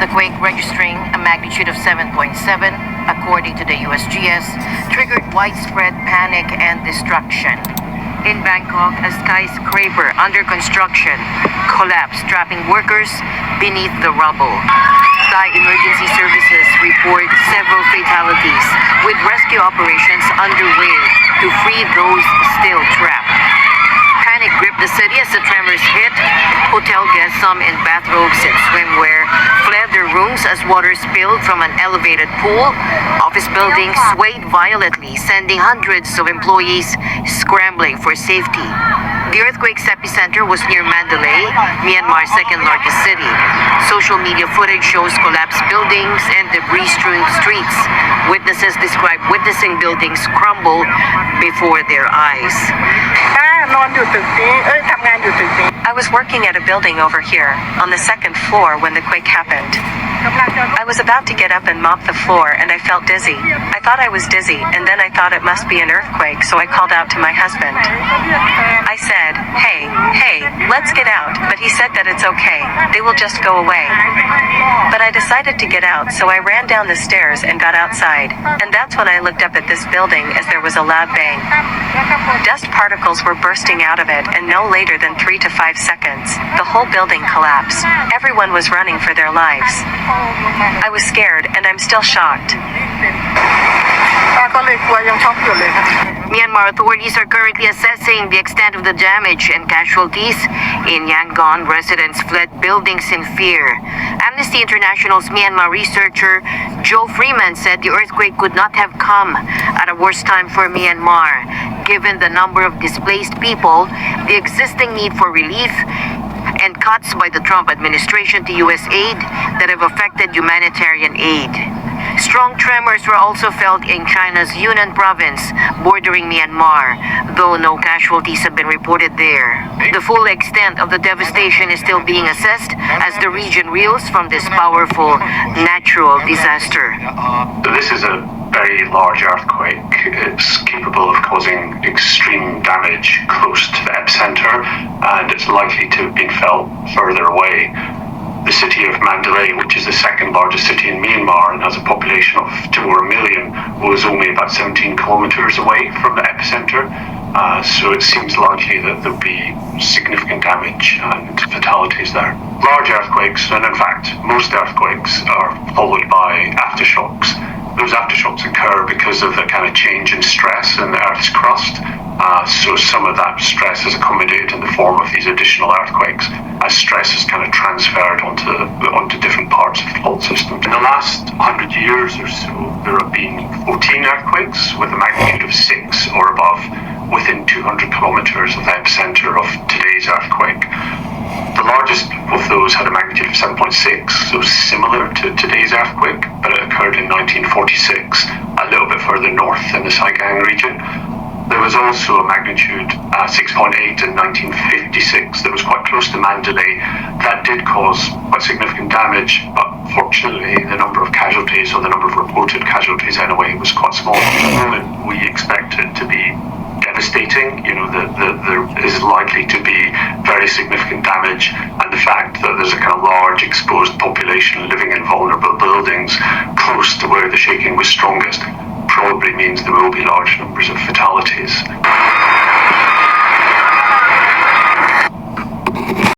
The quake, registering a magnitude of 7.7, according to the USGS, triggered widespread panic and destruction. In Bangkok, a skyscraper under construction collapsed, trapping workers beneath the rubble. Thai emergency services report several fatalities, with rescue operations underway to free those still trapped. Panic gripped the city as the tremors hit. Hotel guests, some in bathrobes and swimwear, fled their rooms as water spilled from an elevated pool. Office buildings swayed violently, sending hundreds of employees scrambling for safety. The earthquake's epicenter was near Mandalay, Myanmar's second-largest city. Social media footage shows collapsed buildings and debris-strewn streets. Witnesses describe witnessing buildings crumble before their eyes. I was working at a building over here, on the second floor, when the quake happened. I was about to get up and mop the floor, and I felt dizzy. I thought I was dizzy, and then I thought it must be an earthquake, so I called out to my husband. I said, hey, let's get out, but he said that it's okay, they will just go away. But I decided to get out, so I ran down the stairs and got outside, and that's when I looked up at this building as there was a loud bang. Dust particles were bursting out of it, and no later than 3 to 5 seconds, the whole building collapsed. Everyone was running for their lives. I was scared, and I'm still shocked. Myanmar authorities are currently assessing the extent of the damage and casualties. In Yangon, residents fled buildings in fear. Amnesty International's Myanmar researcher Joe Freeman said the earthquake could not have come at a worse time for Myanmar, given the number of displaced people, the existing need for relief, and cuts by the Trump administration to U.S. aid that have affected humanitarian aid. Strong tremors were also felt in China's Yunnan province, bordering Myanmar, though no casualties have been reported there. The full extent of the devastation is still being assessed as the region reels from this powerful natural disaster. This is a very large earthquake. It's capable of causing extreme damage close to the epicenter, and it's likely to have been felt further away. The city of Mandalay, which is the second largest city in Myanmar and has a population of 2 or a million, was only about 17 kilometers away from the epicenter. So it seems likely that there'll be significant damage and fatalities there. Large earthquakes, and in fact most earthquakes, are followed by aftershocks. Those aftershocks occur because of the kind of change in stress in the Earth's crust. So some of that stress is accommodated in the form of these additional earthquakes, as stress is kind of transferred onto different parts of the fault system. In the last 100 years or so, there have been 14 earthquakes with a magnitude of 6 or above within 200 kilometers of the epicenter of today's earthquake. The largest of those had a magnitude of 7.6, so similar to today's earthquake, but it occurred in 1946, a little bit further north in the Saigon region. There was also a magnitude 6.8 in 1956 that was quite close to Mandalay. That did cause quite significant damage, but fortunately the number of casualties, or the number of reported casualties anyway, was quite small. At the moment we expect it to be devastating. There is likely to be very significant damage, and the fact that there's a kind of large exposed population living in vulnerable buildings close to where the shaking was strongest probably means there will be large numbers of fatalities.